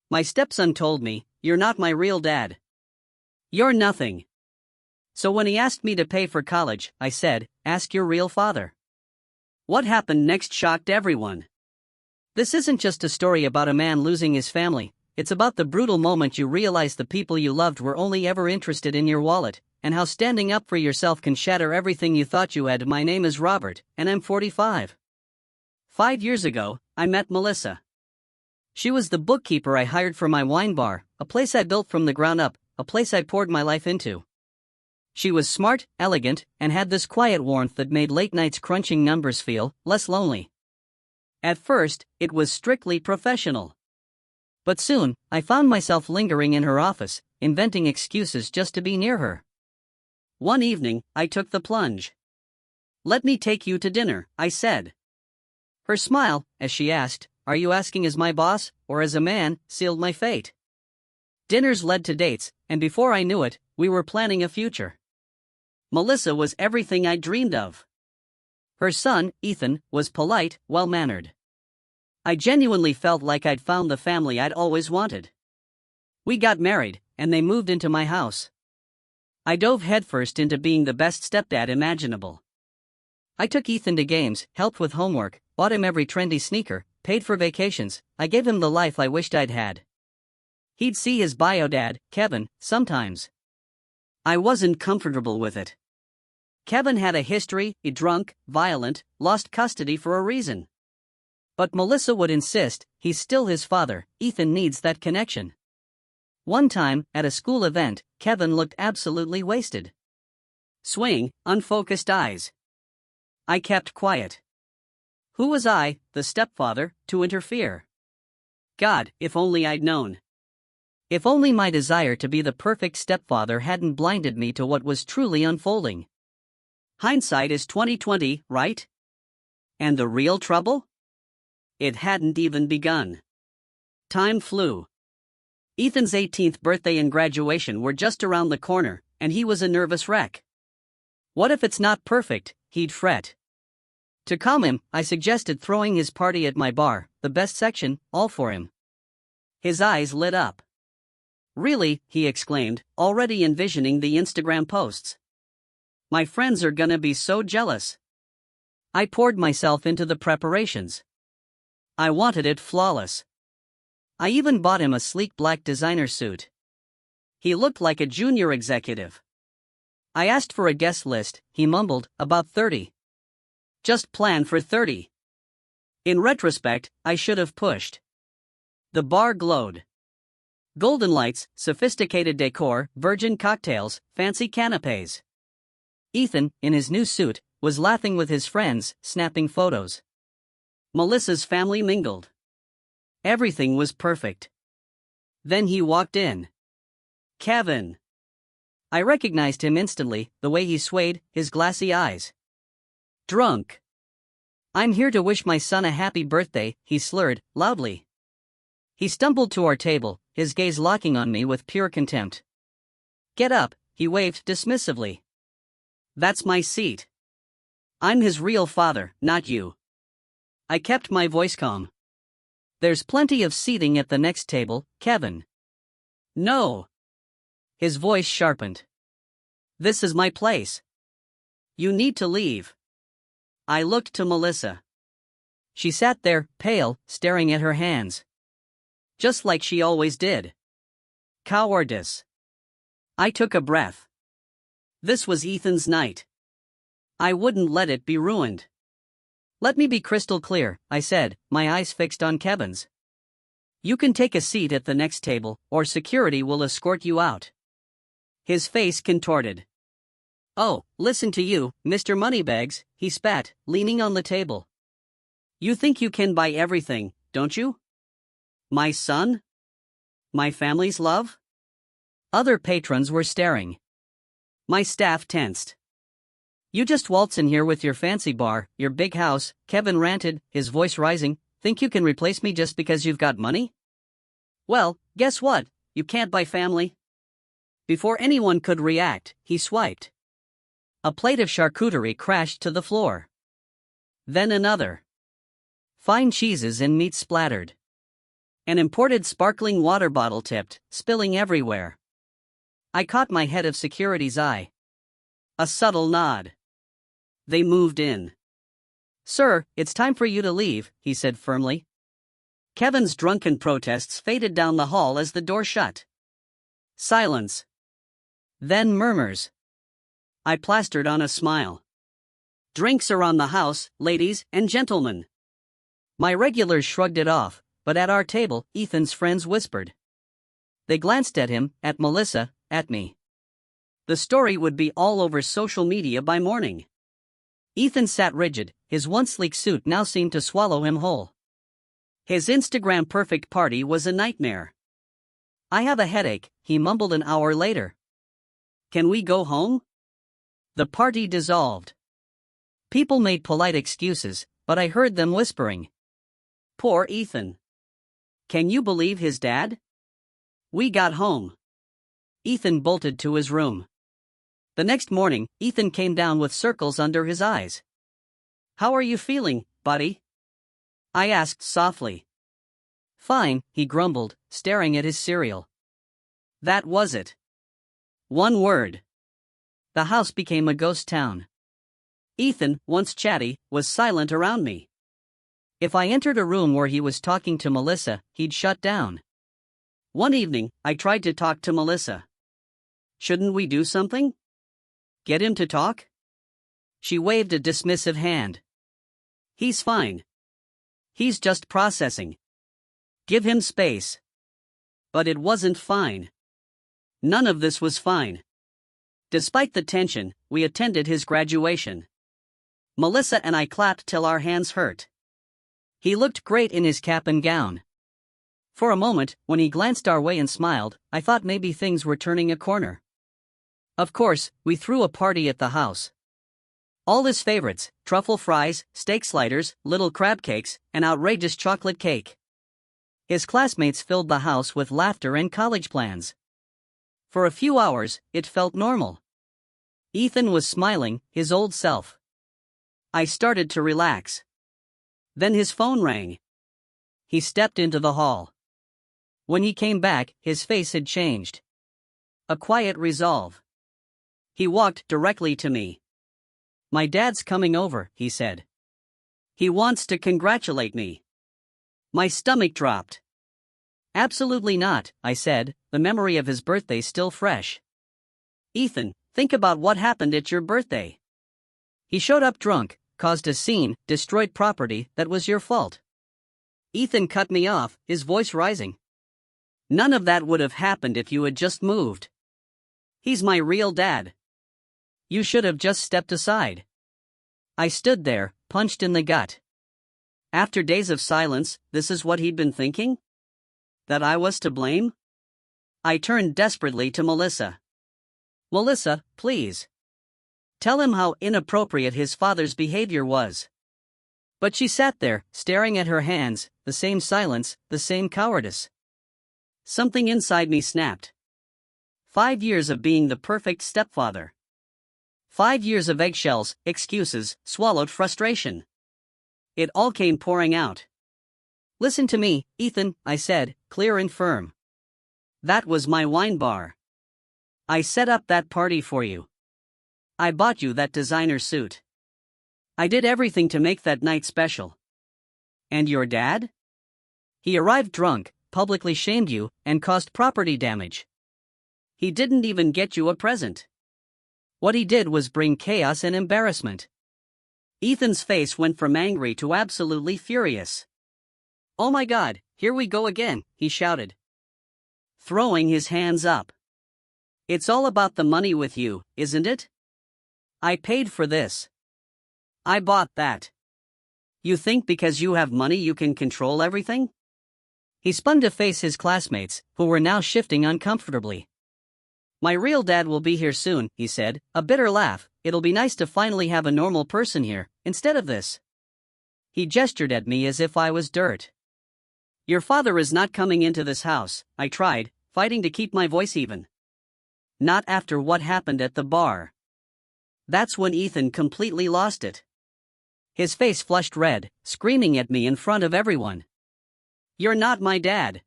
My stepson told me, "You're not my real dad. You're nothing." So when he asked me to pay for college, I said, "Ask your real father." What happened next shocked everyone. This isn't just a story about a man losing his family, it's about the brutal moment you realize the people you loved were only ever interested in your wallet, and how standing up for yourself can shatter everything you thought you had. My name is Robert, and I'm 45. 5 years ago, I met Melissa. She was the bookkeeper I hired for my wine bar, a place I built from the ground up, a place I poured my life into. She was smart, elegant, and had this quiet warmth that made late nights crunching numbers feel less lonely. At first, it was strictly professional. But soon, I found myself lingering in her office, inventing excuses just to be near her. One evening, I took the plunge. "Let me take you to dinner," I said. Her smile, as she asked, "Are you asking as my boss, or as a man?" sealed my fate. Dinners led to dates, and before I knew it, we were planning a future. Melissa was everything I dreamed of. Her son, Ethan, was polite, well-mannered. I genuinely felt like I'd found the family I'd always wanted. We got married, and they moved into my house. I dove headfirst into being the best stepdad imaginable. I took Ethan to games, helped with homework, bought him every trendy sneaker, paid for vacations. I gave him the life I wished I'd had. He'd see his bio dad, Kevin, sometimes. I wasn't comfortable with it. Kevin had a history, drunk, violent, lost custody for a reason. But Melissa would insist, he's still his father, Ethan needs that connection. One time, at a school event, Kevin looked absolutely wasted. Swaying, unfocused eyes. I kept quiet. Who was I, the stepfather, to interfere? God, if only I'd known. If only my desire to be the perfect stepfather hadn't blinded me to what was truly unfolding. Hindsight is 20/20, right? And the real trouble? It hadn't even begun. Time flew. Ethan's 18th birthday and graduation were just around the corner, and he was a nervous wreck. What if it's not perfect, he'd fret. To calm him, I suggested throwing his party at my bar, the best section, all for him. His eyes lit up. "Really?" he exclaimed, already envisioning the Instagram posts. "My friends are gonna be so jealous." I poured myself into the preparations. I wanted it flawless. I even bought him a sleek black designer suit. He looked like a junior executive. I asked for a guest list, he mumbled, "About 30. Just plan for 30. In retrospect, I should have pushed. The bar glowed. Golden lights, sophisticated decor, virgin cocktails, fancy canapes. Ethan, in his new suit, was laughing with his friends, snapping photos. Melissa's family mingled. Everything was perfect. Then he walked in. Kevin. I recognized him instantly, the way he swayed, his glassy eyes. Drunk. "I'm here to wish my son a happy birthday," he slurred, loudly. He stumbled to our table, his gaze locking on me with pure contempt. "Get up," he waved dismissively. "That's my seat. I'm his real father, not you." I kept my voice calm. "There's plenty of seating at the next table, Kevin." "No." His voice sharpened. "This is my place. You need to leave." I looked to Melissa. She sat there, pale, staring at her hands. Just like she always did. Cowardice. I took a breath. This was Ethan's night. I wouldn't let it be ruined. "Let me be crystal clear," I said, my eyes fixed on Kevin's. "You can take a seat at the next table, or security will escort you out." His face contorted. "Oh, listen to you, Mr. Moneybags," he spat, leaning on the table. "You think you can buy everything, don't you? My son? My family's love?" Other patrons were staring. My staff tensed. "You just waltz in here with your fancy bar, your big house," Kevin ranted, his voice rising. "Think you can replace me just because you've got money? Well, guess what? You can't buy family." Before anyone could react, he swiped. A plate of charcuterie crashed to the floor. Then another. Fine cheeses and meat splattered. An imported sparkling water bottle tipped, spilling everywhere. I caught my head of security's eye. A subtle nod. They moved in. "Sir, it's time for you to leave," he said firmly. Kevin's drunken protests faded down the hall as the door shut. Silence. Then murmurs. I plastered on a smile. "Drinks are on the house, ladies and gentlemen." My regulars shrugged it off, but at our table, Ethan's friends whispered. They glanced at him, at Melissa, at me. The story would be all over social media by morning. Ethan sat rigid, his once sleek suit now seemed to swallow him whole. His Instagram-perfect party was a nightmare. "I have a headache," he mumbled an hour later. "Can we go home?" The party dissolved. People made polite excuses, but I heard them whispering. "Poor Ethan. Can you believe his dad?" We got home. Ethan bolted to his room. The next morning, Ethan came down with circles under his eyes. "How are you feeling, buddy?" I asked softly. "Fine," he grumbled, staring at his cereal. That was it. One word. The house became a ghost town. Ethan, once chatty, was silent around me. If I entered a room where he was talking to Melissa, he'd shut down. One evening, I tried to talk to Melissa. "Shouldn't we do something? Get him to talk?" She waved a dismissive hand. "He's fine. He's just processing. Give him space." But it wasn't fine. None of this was fine. Despite the tension, we attended his graduation. Melissa and I clapped till our hands hurt. He looked great in his cap and gown. For a moment, when he glanced our way and smiled, I thought maybe things were turning a corner. Of course, we threw a party at the house. All his favorites, truffle fries, steak sliders, little crab cakes, and outrageous chocolate cake. His classmates filled the house with laughter and college plans. For a few hours, it felt normal. Ethan was smiling, his old self. I started to relax. Then his phone rang. He stepped into the hall. When he came back, his face had changed. A quiet resolve. He walked directly to me. "My dad's coming over," he said. "He wants to congratulate me." My stomach dropped. "Absolutely not," I said, the memory of his birthday still fresh. "Ethan, think about what happened at your birthday. He showed up drunk, caused a scene, destroyed property that was your fault." Ethan cut me off, his voice rising. "None of that would have happened if you had just moved. He's my real dad. You should have just stepped aside." I stood there, punched in the gut. After days of silence, this is what he'd been thinking? That I was to blame? I turned desperately to Melissa. "Melissa, please. Tell him how inappropriate his father's behavior was." But she sat there, staring at her hands, the same silence, the same cowardice. Something inside me snapped. 5 years of being the perfect stepfather. 5 years of eggshells, excuses, swallowed frustration. It all came pouring out. "Listen to me, Ethan," I said, clear and firm. "That was my wine bar. I set up that party for you. I bought you that designer suit. I did everything to make that night special. And your dad? He arrived drunk, publicly shamed you, and caused property damage. He didn't even get you a present. What he did was bring chaos and embarrassment." Ethan's face went from angry to absolutely furious. "Oh my God, here we go again," he shouted, throwing his hands up. "It's all about the money with you, isn't it? I paid for this. I bought that. You think because you have money you can control everything?" He spun to face his classmates, who were now shifting uncomfortably. "My real dad will be here soon," he said, a bitter laugh. "It'll be nice to finally have a normal person here, instead of this." He gestured at me as if I was dirt. "Your father is not coming into this house," I tried, fighting to keep my voice even. "Not after what happened at the bar." That's when Ethan completely lost it. His face flushed red, screaming at me in front of everyone. You're not my dad.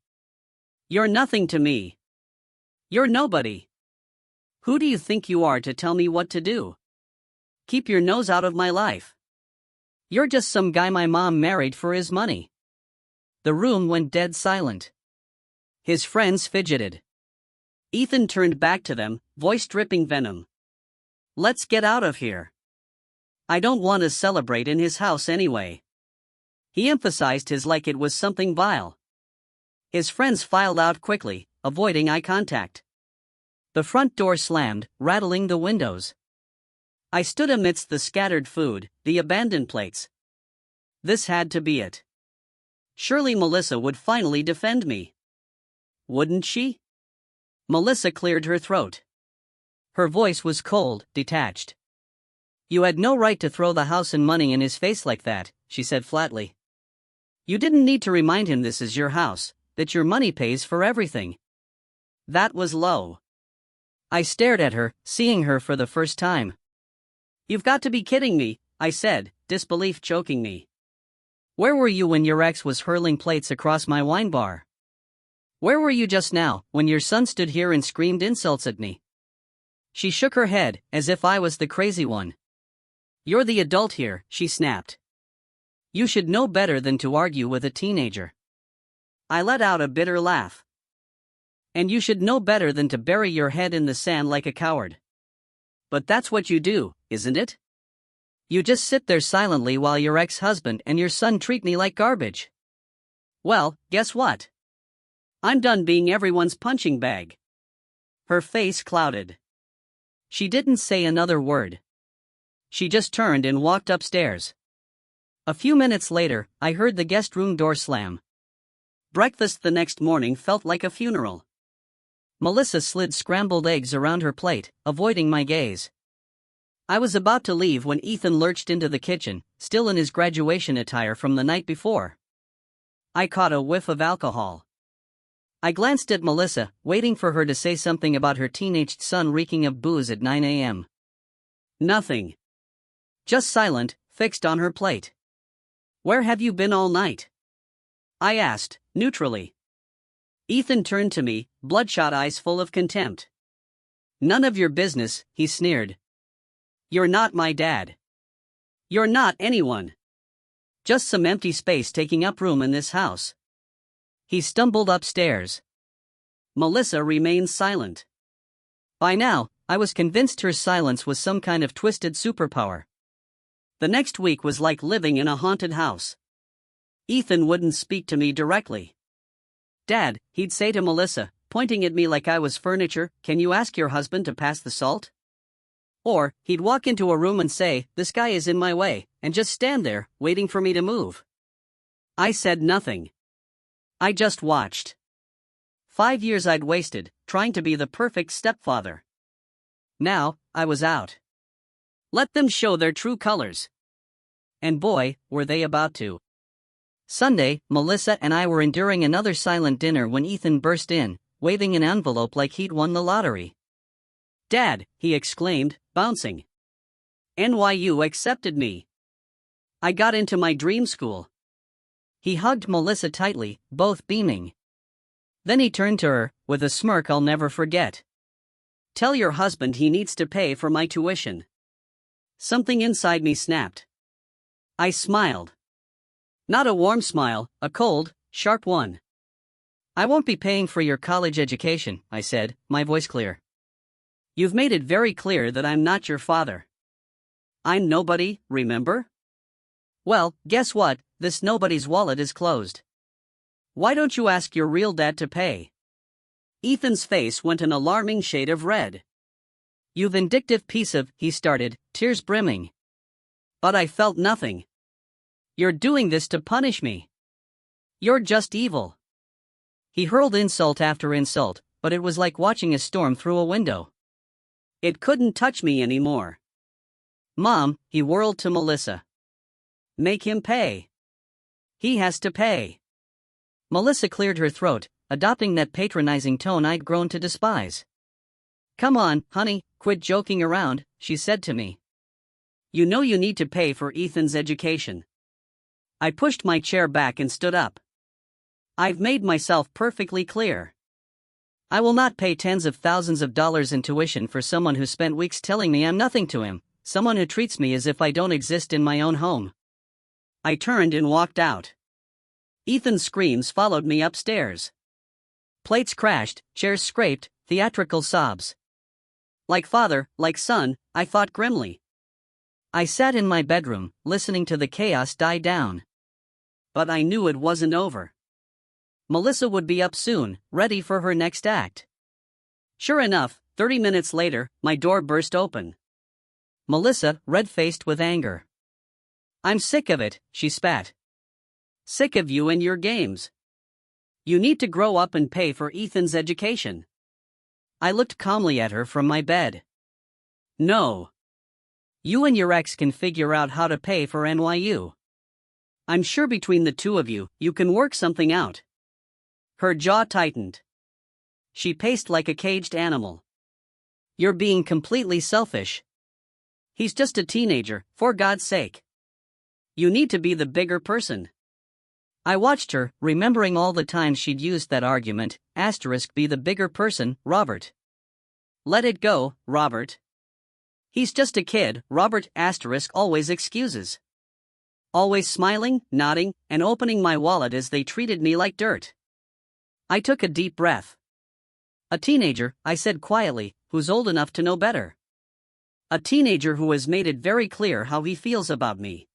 You're nothing to me. You're nobody. Who do you think you are to tell me what to do? Keep your nose out of my life. You're just some guy my mom married for his money." The room went dead silent. His friends fidgeted. Ethan turned back to them, voice dripping venom. "Let's get out of here. I don't want to celebrate in his house anyway." He emphasized his like it was something vile. His friends filed out quickly, avoiding eye contact. The front door slammed, rattling the windows. I stood amidst the scattered food, the abandoned plates. This had to be it. Surely Melissa would finally defend me. Wouldn't she? Melissa cleared her throat. Her voice was cold, detached. "You had no right to throw the house and money in his face like that," she said flatly. "You didn't need to remind him this is your house, that your money pays for everything." That was low. I stared at her, seeing her for the first time. "You've got to be kidding me," I said, disbelief choking me. "Where were you when your ex was hurling plates across my wine bar? Where were you just now, when your son stood here and screamed insults at me?" She shook her head, as if I was the crazy one. "You're the adult here," she snapped. "You should know better than to argue with a teenager." I let out a bitter laugh. "And you should know better than to bury your head in the sand like a coward. But that's what you do, isn't it? You just sit there silently while your ex-husband and your son treat me like garbage. Well, guess what? I'm done being everyone's punching bag." Her face clouded. She didn't say another word. She just turned and walked upstairs. A few minutes later, I heard the guest room door slam. Breakfast the next morning felt like a funeral. Melissa slid scrambled eggs around her plate, avoiding my gaze. I was about to leave when Ethan lurched into the kitchen, still in his graduation attire from the night before. I caught a whiff of alcohol. I glanced at Melissa, waiting for her to say something about her teenaged son reeking of booze at 9 a.m. Nothing. Just silent, fixed on her plate. "Where have you been all night?" I asked, neutrally. Ethan turned to me, bloodshot eyes full of contempt. "None of your business," he sneered. "You're not my dad. You're not anyone. Just some empty space taking up room in this house." He stumbled upstairs. Melissa remained silent. By now, I was convinced her silence was some kind of twisted superpower. The next week was like living in a haunted house. Ethan wouldn't speak to me directly. "Dad," he'd say to Melissa, pointing at me like I was furniture, "can you ask your husband to pass the salt?" Or, he'd walk into a room and say, "This guy is in my way," and just stand there, waiting for me to move. I said nothing. I just watched. 5 years I'd wasted, trying to be the perfect stepfather. Now, I was out. Let them show their true colors. And boy, were they about to. Sunday, Melissa and I were enduring another silent dinner when Ethan burst in, waving an envelope like he'd won the lottery. "Dad," he exclaimed, bouncing. "NYU accepted me. I got into my dream school." He hugged Melissa tightly, both beaming. Then he turned to her, with a smirk I'll never forget. "Tell your husband he needs to pay for my tuition." Something inside me snapped. I smiled. Not a warm smile, a cold, sharp one. "I won't be paying for your college education," I said, my voice clear. "You've made it very clear that I'm not your father. I'm nobody, remember? Well, guess what, this nobody's wallet is closed. Why don't you ask your real dad to pay?" Ethan's face went an alarming shade of red. "You vindictive piece of," he started, tears brimming. But I felt nothing. "You're doing this to punish me. You're just evil." He hurled insult after insult, but it was like watching a storm through a window. It couldn't touch me anymore. "Mom," he whirled to Melissa. "Make him pay. He has to pay." Melissa cleared her throat, adopting that patronizing tone I'd grown to despise. "Come on, honey, quit joking around," she said to me. "You know you need to pay for Ethan's education." I pushed my chair back and stood up. I've made myself perfectly clear. I will not pay tens of thousands of dollars in tuition for someone who spent weeks telling me I'm nothing to him, someone who treats me as if I don't exist in my own home. I turned and walked out. Ethan's screams followed me upstairs. Plates crashed, chairs scraped, theatrical sobs. Like father, like son, I fought grimly. I sat in my bedroom, listening to the chaos die down. But I knew it wasn't over. Melissa would be up soon, ready for her next act. Sure enough, 30 minutes later, my door burst open. Melissa, red-faced with anger. "I'm sick of it," she spat. "Sick of you and your games. You need to grow up and pay for Ethan's education." I looked calmly at her from my bed. "No. You and your ex can figure out how to pay for NYU. I'm sure between the two of you, you can work something out." Her jaw tightened. She paced like a caged animal. "You're being completely selfish. He's just a teenager, for God's sake. You need to be the bigger person." I watched her, remembering all the times she'd used that argument, be the bigger person, Robert. "Let it go, Robert. He's just a kid," Robert always excuses. Always smiling, nodding, and opening my wallet as they treated me like dirt. I took a deep breath. "A teenager," I said quietly, "who's old enough to know better. A teenager who has made it very clear how he feels about me.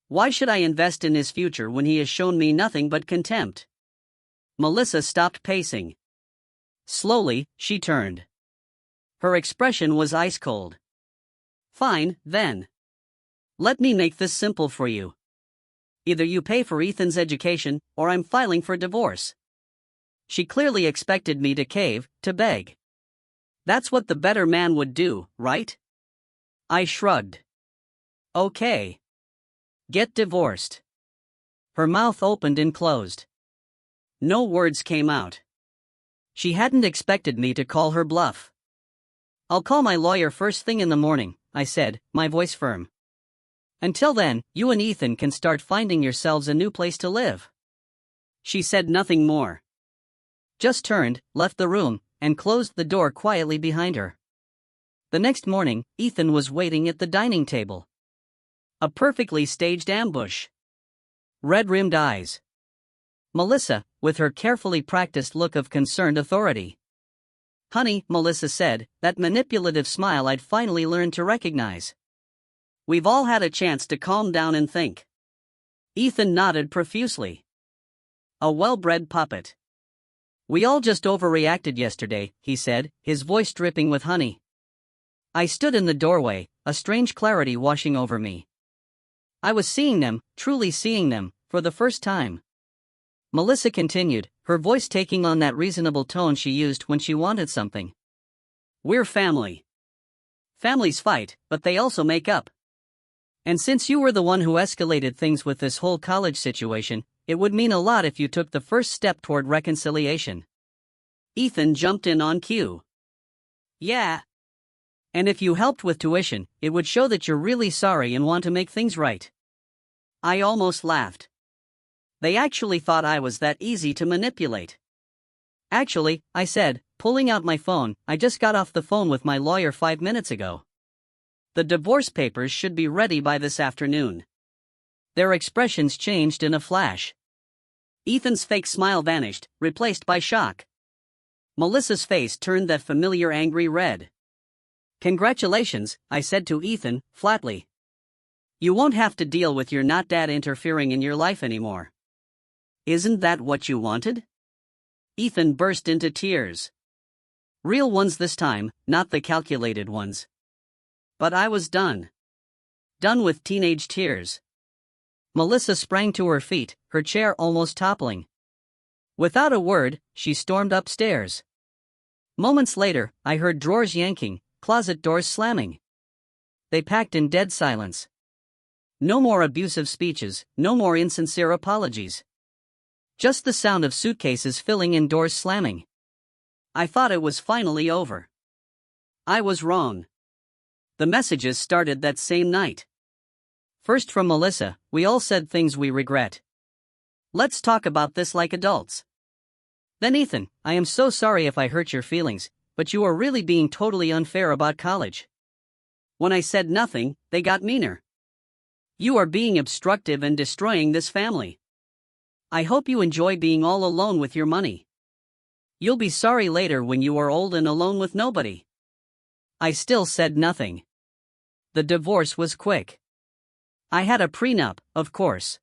Why should I invest in his future when he has shown me nothing but contempt?" Melissa stopped pacing. Slowly, she turned. Her expression was ice cold. "Fine, then. Let me make this simple for you. Either you pay for Ethan's education, or I'm filing for divorce." She clearly expected me to cave, to beg. That's what the better man would do, right? I shrugged. "Okay. Get divorced." Her mouth opened and closed. No words came out. She hadn't expected me to call her bluff. "I'll call my lawyer first thing in the morning," I said, my voice firm. "Until then, you and Ethan can start finding yourselves a new place to live." She said nothing more. Just turned, left the room, and closed the door quietly behind her. The next morning, Ethan was waiting at the dining table. A perfectly staged ambush. Red-rimmed eyes. Melissa, with her carefully practiced look of concerned authority. "Honey," Melissa said, that manipulative smile I'd finally learned to recognize. "We've all had a chance to calm down and think." Ethan nodded profusely. A well-bred puppet. "We all just overreacted yesterday," he said, his voice dripping with honey. I stood in the doorway, a strange clarity washing over me. I was seeing them, truly seeing them, for the first time. Melissa continued, her voice taking on that reasonable tone she used when she wanted something. "We're family. Families fight, but they also make up. And since you were the one who escalated things with this whole college situation, it would mean a lot if you took the first step toward reconciliation." Ethan jumped in on cue. "Yeah. And if you helped with tuition, it would show that you're really sorry and want to make things right." I almost laughed. They actually thought I was that easy to manipulate. "Actually," I said, pulling out my phone, "I just got off the phone with my lawyer 5 minutes ago. The divorce papers should be ready by this afternoon." Their expressions changed in a flash. Ethan's fake smile vanished, replaced by shock. Melissa's face turned that familiar angry red. "Congratulations," I said to Ethan, flatly. "You won't have to deal with your not dad interfering in your life anymore." "Isn't that what you wanted?" Ethan burst into tears. Real ones this time, not the calculated ones. But I was done. Done with teenage tears. Melissa sprang to her feet, her chair almost toppling. Without a word, she stormed upstairs. Moments later, I heard drawers yanking, closet doors slamming. They packed in dead silence. No more abusive speeches, no more insincere apologies. Just the sound of suitcases filling and doors slamming. I thought it was finally over. I was wrong. The messages started that same night. First from Melissa, "We all said things we regret." Let's talk about this like adults. Then Ethan, I am so sorry if I hurt your feelings, but you are really being totally unfair about college. When I said nothing, they got meaner. You are being obstructive and destroying this family. I hope you enjoy being all alone with your money. You'll be sorry later when you are old and alone with nobody. I still said nothing. The divorce was quick. I had a prenup, of course.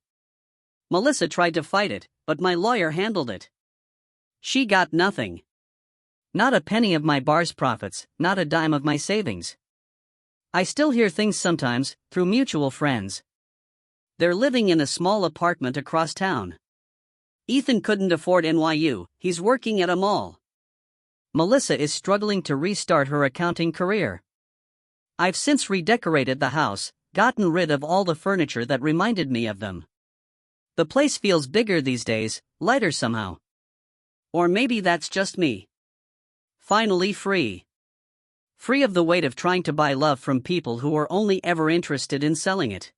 Melissa tried to fight it, but my lawyer handled it. She got nothing. Not a penny of my bar's profits, not a dime of my savings. I still hear things sometimes, through mutual friends. They're living in a small apartment across town. Ethan couldn't afford NYU, he's working at a mall. Melissa is struggling to restart her accounting career. I've since redecorated the house, gotten rid of all the furniture that reminded me of them. The place feels bigger these days, lighter somehow. Or maybe that's just me. Finally free. Free of the weight of trying to buy love from people who are only ever interested in selling it.